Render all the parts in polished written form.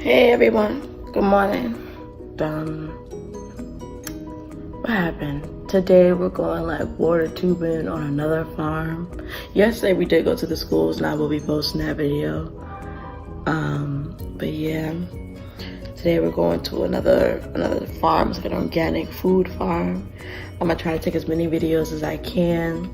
Hey everyone, good morning. What happened? Today we're going like water tubing on another farm. Yesterday we did go to the schools and I will be posting that video. But yeah, today we're going to another farm. It's like an organic food farm. I'm gonna try to take as many videos as I can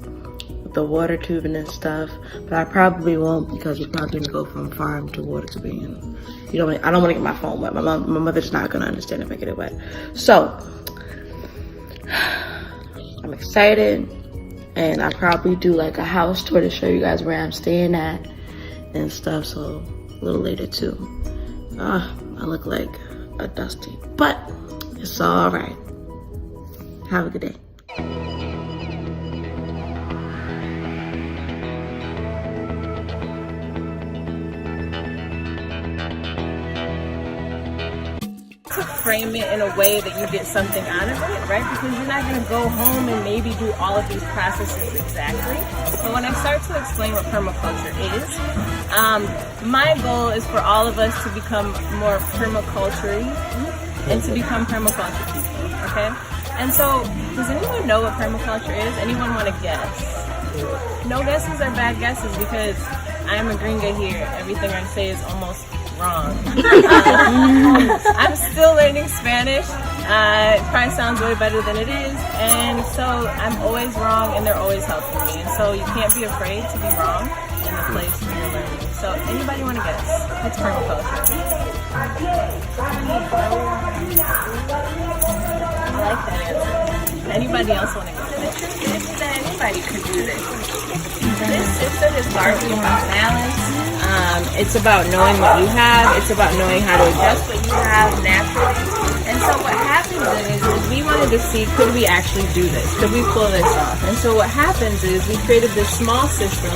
with the water tubing and stuff, but I probably won't because we're probably gonna go from farm to water tubing. And I don't want to get my phone wet. My mother's not gonna understand if I get it wet. So I'm excited, and I'll probably do like a house tour to show you guys where I'm staying at and stuff. So a little later too. I look like a dusty, but it's all right. Have a good day. Frame it in a way that you get something out of it, right? Because you're not going to go home and maybe do all of these processes exactly. So when I start to explain what permaculture is, my goal is for all of us to become more permaculture-y and to become permaculture people, okay? And so, does anyone know what permaculture is? Anyone want to guess? No guesses are bad guesses because I'm a gringa here. Everything I say is almost wrong. I'm still learning Spanish. It probably sounds way better than it is, and so I'm always wrong and they're always helping me, and so you can't be afraid to be wrong in the place where you're learning. So anybody want to guess? What's permaculture? I like that answer. Anybody else want to guess? The truth is that anybody could do this. This system is largely about balance. It's about knowing what you have. It's about knowing how to adjust what you have naturally. And so what happens is we wanted to see, could we actually do this? Could we pull this off? And so what happens is we created this small system,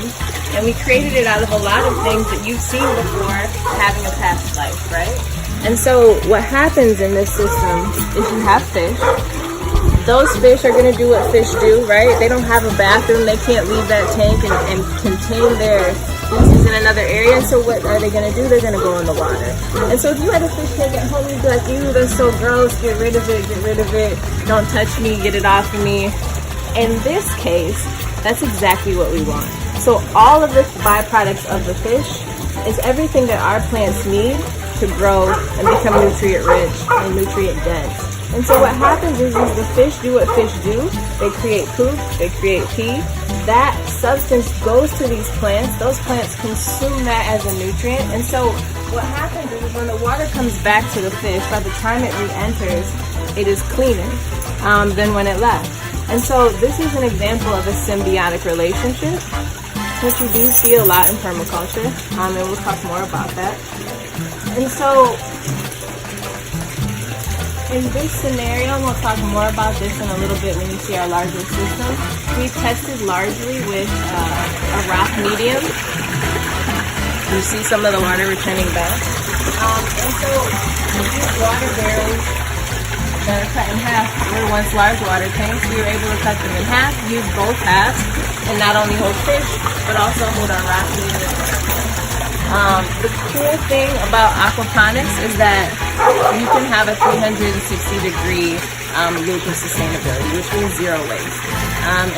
and we created it out of a lot of things that you've seen before having a past life, right? And so what happens in this system is you have fish. Those fish are going to do what fish do, right? They don't have a bathroom. They can't leave that tank and contain their feces in another area. And so what are they going to do? They're going to go in the water. And so if you had a fish tank at home, you'd be like, ew, that's so gross. Get rid of it. Get rid of it. Don't touch me. Get it off of me. In this case, that's exactly what we want. So all of the byproducts of the fish is everything that our plants need to grow and become nutrient rich and nutrient dense. And so what happens is the fish do what fish do. They create poop, they create pee. That substance goes to these plants. Those plants consume that as a nutrient. And so what happens is when the water comes back to the fish, by the time it re-enters, it is cleaner than when it left. And so this is an example of a symbiotic relationship, which we do see a lot in permaculture, and we'll talk more about that. And so in this scenario, and we'll talk more about this in a little bit when you see our larger system, we tested largely with a rock medium. You see some of the water returning back. And so these water barrels that are cut in half were once large water tanks. We were able to cut them in half, use both halves, and not only hold fish, but also hold our rock medium. The cool thing about aquaponics is that you can have a 360-degree loop of sustainability, which means zero waste.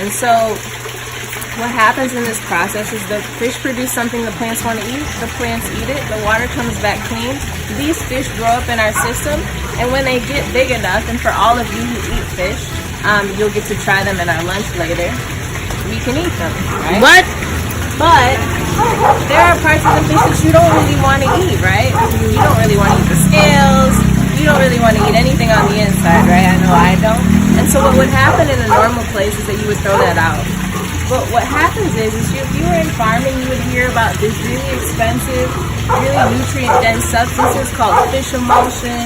And so what happens in this process is the fish produce something the plants want to eat, the plants eat it, the water comes back clean. These fish grow up in our system, and when they get big enough, and for all of you who eat fish, you'll get to try them at our lunch later, we can eat them, right? What? But there are parts of the fish that you don't really want to eat, right? You don't really want to eat the scales. You don't really want to eat anything on the inside, right? I know I don't. And so what would happen in a normal place is that you would throw that out. But what happens is if you were in farming, you would hear about these really expensive, really nutrient-dense substances called fish emulsion,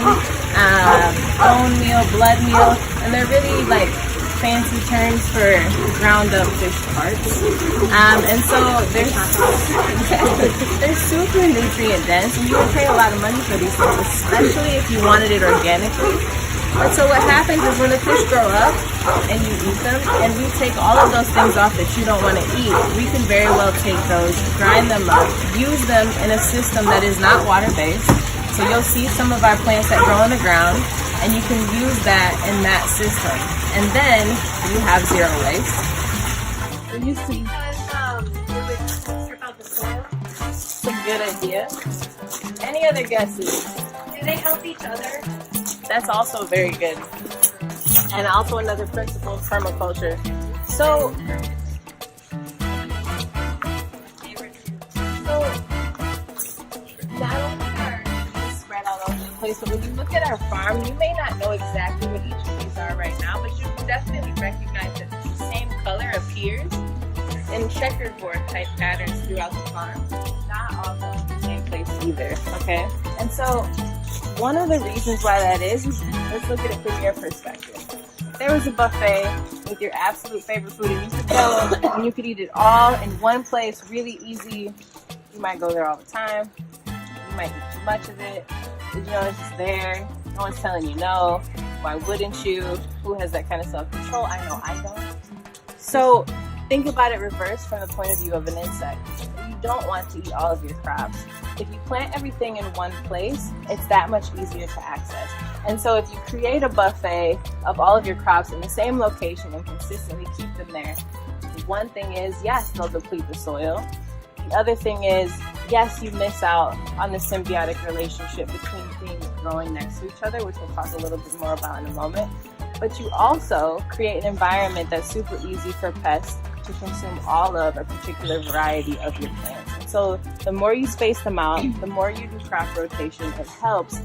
bone meal, blood meal, and they're really like fancy terms for ground up fish parts. And so they're super nutrient dense, and you would pay a lot of money for these things, especially if you wanted it organically. And so what happens is when the fish grow up and you eat them, and we take all of those things off that you don't want to eat, we can very well take those, grind them up, use them in a system that is not water-based, So you'll see some of our plants that grow in the ground, and you can use that in that system. And then you have zero waste. It used to strip out the soil. It's a good idea. Any other guesses? Do they help each other? That's also very good. And also another principle of permaculture. So not only are these spread all over the place, but when you look at our farm, you may not know exactly what each of these are right now, but you definitely recognize that the same color appears in checkerboard type patterns throughout the farm. Not all going to the same place either, okay? And so one of the reasons why that is let's look at it from your perspective. If there was a buffet with your absolute favorite food and you could go and you could eat it all in one place really easy, you might go there all the time. You might eat too much of it. You know, it's just there. No one's telling you no. Why wouldn't you? Who has that kind of self-control? I know I don't. So think about it reversed from the point of view of an insect. You don't want to eat all of your crops. If you plant everything in one place, it's that much easier to access. And so if you create a buffet of all of your crops in the same location and consistently keep them there, one thing is, yes, they'll deplete the soil. The other thing is, yes, you miss out on the symbiotic relationship between things growing next to each other, which we'll talk a little bit more about in a moment. But you also create an environment that's super easy for pests to consume all of a particular variety of your plants. And so the more you space them out, the more you do crop rotation, it helps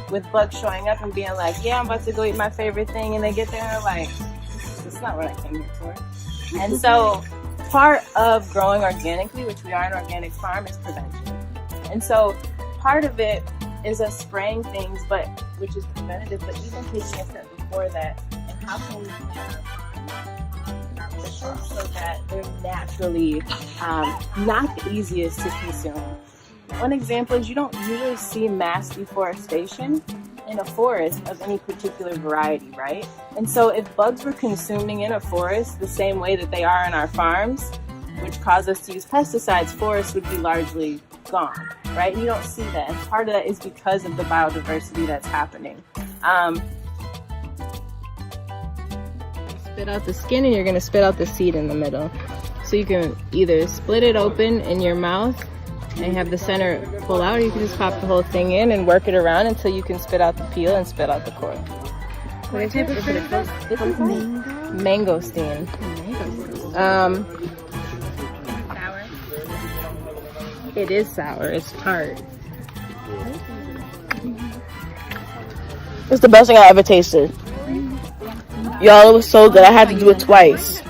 with bugs showing up and being like, yeah, I'm about to go eat my favorite thing. And they get there and they're like, this is not what I came here for. And so part of growing organically, which we are an organic farm, is prevention. And so part of it is us spraying things, but which is preventative, but even taking a step before that, and how can we plan our bushes so that they're naturally not the easiest to consume. One example is you don't usually see mass deforestation in a forest of any particular variety, right? And so if bugs were consuming in a forest the same way that they are in our farms, which cause us to use pesticides, forests would be largely gone, right? You don't see that. And part of that is because of the biodiversity that's happening. Spit out the skin and you're going to spit out the seed in the middle. So you can either split it open in your mouth and have the center pull out, or you can just pop the whole thing in and work it around until you can spit out the peel and spit out the core. What type of fruit is this? This is mangosteen. Sour? It is sour. It's tart. It's the best thing I ever tasted. Y'all, it was so good. I had to do it twice.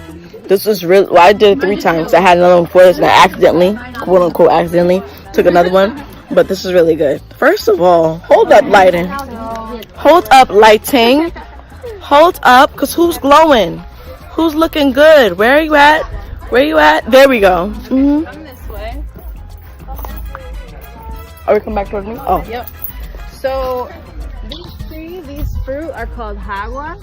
This was really, well, I did it 3 times. I had another one before this and I accidentally, quote unquote accidentally, took another one. But this is really good. First of all, hold up lighting. Hold up lighting. Hold up, because who's glowing? Who's looking good? Where are you at? Where are you at? There we go. Mm-hmm. Come this way. Are we come back towards me? Oh. Yep. So these fruit are called hagua.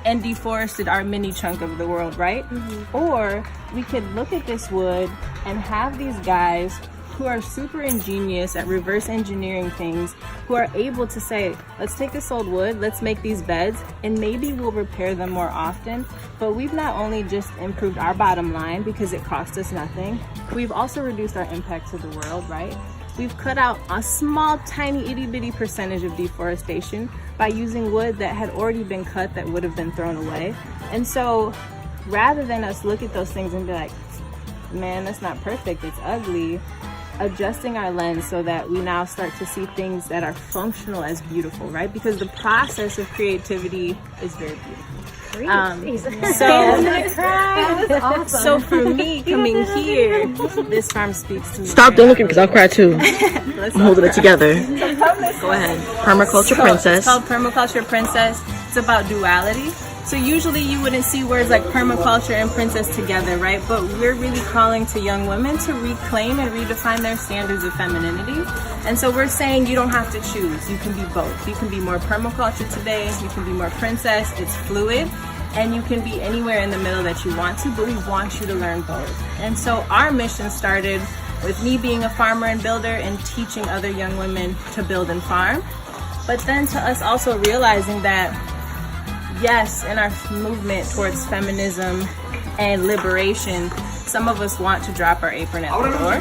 And deforested our mini chunk of the world, right? Mm-hmm. Or we could look at this wood and have these guys who are super ingenious at reverse engineering things, who are able to say, let's take this old wood, let's make these beds, and maybe we'll repair them more often. But we've not only just improved our bottom line because it cost us nothing, we've also reduced our impact to the world, right? We've cut out a small, tiny, itty-bitty percentage of deforestation by using wood that had already been cut that would have been thrown away. And so rather than us look at those things and be like, man, that's not perfect, it's ugly, adjusting our lens so that we now start to see things that are functional as beautiful, right? Because the process of creativity is very beautiful. So for me coming here, this farm speaks to me. Stop, don't look at me because I'll cry too. I'm holding it together. Go ahead. Permaculture Princess. It's called Permaculture Princess. It's about duality. So usually you wouldn't see words like permaculture and princess together, right? But we're really calling to young women to reclaim and redefine their standards of femininity. And so we're saying you don't have to choose. You can be both. You can be more permaculture today. You can be more princess. It's fluid. And you can be anywhere in the middle that you want to, but we want you to learn both. And so our mission started with me being a farmer and builder and teaching other young women to build and farm. But then to us also realizing that, yes, in our movement towards feminism and liberation, some of us want to drop our apron at the door.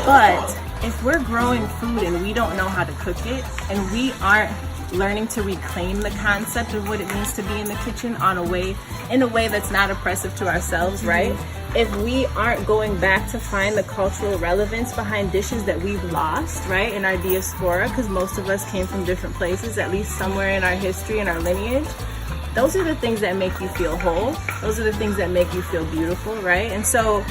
But if we're growing food and we don't know how to cook it, and we aren't learning to reclaim the concept of what it means to be in the kitchen in a way that's not oppressive to ourselves, right? If we aren't going back to find the cultural relevance behind dishes that we've lost, right, in our diaspora, because most of us came from different places, at least somewhere in our history and our lineage, those are the things that make you feel whole. Those are the things that make you feel beautiful, right? And so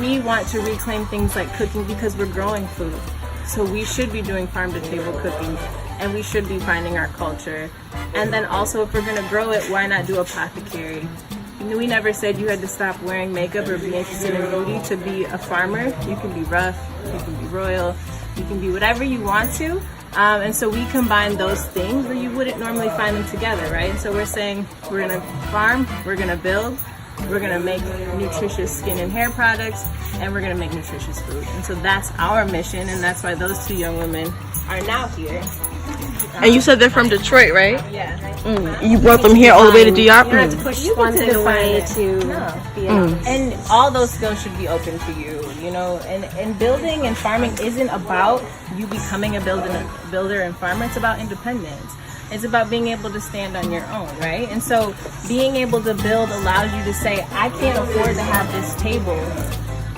we want to reclaim things like cooking because we're growing food. So we should be doing farm to table cooking, and we should be finding our culture. And then also, if we're gonna grow it, why not do apothecary? We never said you had to stop wearing makeup or be interested in beauty to be a farmer. You can be rough, you can be royal, you can be whatever you want to. And so we combine those things where you wouldn't normally find them together, right? And so we're saying we're gonna farm, we're gonna build, we're gonna make nutritious skin and hair products, and we're gonna make nutritious food. And so that's our mission, and that's why those two young women are now here. And you said they're from Detroit, right? Yeah. You brought them here all the way to DR? You don't have to push one thing away to be And all those skills should be open to you, you know. And building and farming isn't about you becoming a builder and farmer. It's about independence. It's about being able to stand on your own, right? And so being able to build allows you to say, I can't afford to have this table,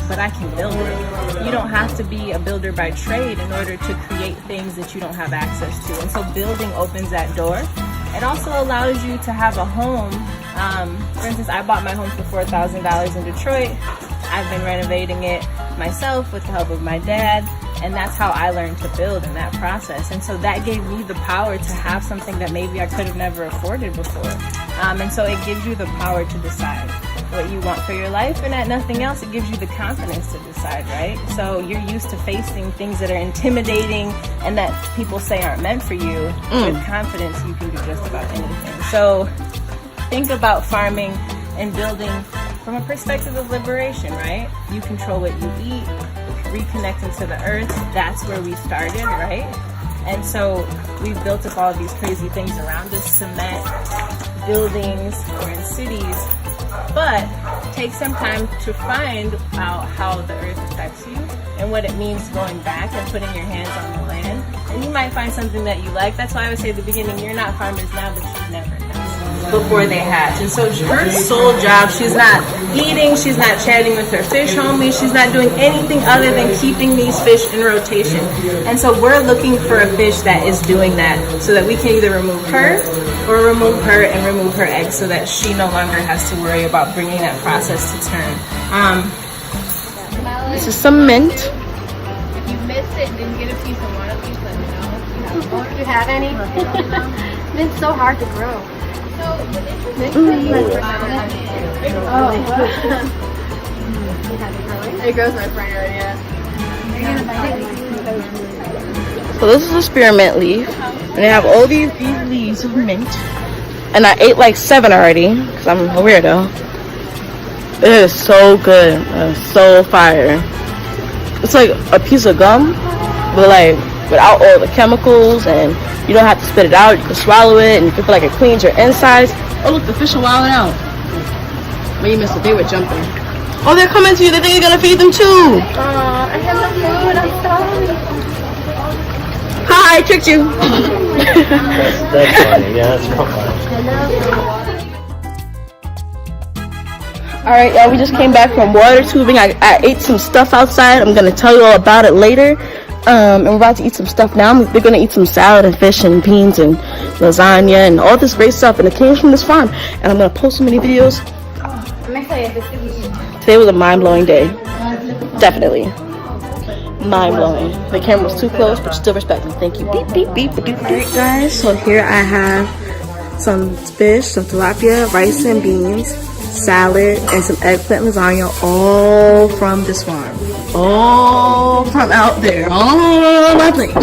but I can build it. You don't have to be a builder by trade in order to create things that you don't have access to. And so building opens that door. It also allows you to have a home. For instance, I bought my home for $4,000 in Detroit. I've been renovating it myself with the help of my dad. And that's how I learned to build in that process. And so that gave me the power to have something that maybe I could have never afforded before. And so it gives you the power to decide what you want for your life, and at nothing else, it gives you the confidence to decide, right? So you're used to facing things that are intimidating and that people say aren't meant for you. With confidence, you can do just about anything. So think about farming and building from a perspective of liberation, right? You control what you eat, reconnecting to the earth. That's where we started, right? And so we've built up all of these crazy things around us, cement, buildings, we're in cities. But take some time to find out how the earth affects you and what it means going back and putting your hands on the land. And you might find something that you like. That's why I would say at the beginning, you're not farmers now, but you've never known before they hatch. And so her sole job, she's not eating, she's not chatting with her fish homies, she's not doing anything other than keeping these fish in rotation. And so we're looking for a fish that is doing that so that we can either remove her or remove her and remove her eggs so that she no longer has to worry about bringing that process to term. This is some mint. If you missed it and didn't get a piece of one of these, let me know. Do you have any? Mint's so hard to grow. It grows my friend, yeah. So this is a spearmint leaf, and they have all these leaves of mint. And I ate like 7 already, because I'm a weirdo. It is so good, so fire. It's like a piece of gum, but like without all the chemicals, and you don't have to spit it out. You can swallow it, and you feel like it cleans your insides. Oh look, the fish are wilding out. But you missed it, they were jumping. Oh, they're coming to you, they think you're gonna feed them too. I have no food, I'm sorry. Hi, I tricked you. That's funny. Yeah, that's real funny. Alright, y'all, we just came back from water tubing. I ate some stuff outside. I'm gonna tell you all about it later. And we're about to eat some stuff now. They're gonna eat some salad and fish and beans and lasagna and all this great stuff. And it came from this farm. And I'm gonna post so many videos. I'm excited. Today was a mind-blowing day. Definitely. Mind-blowing. The camera was too close, but still respect me. Thank you. Beep, beep, beep, beep. Alright, guys, so here I have some fish, some tilapia, rice and beans, salad, and some eggplant lasagna, all from this farm. All from out there. All on my plate.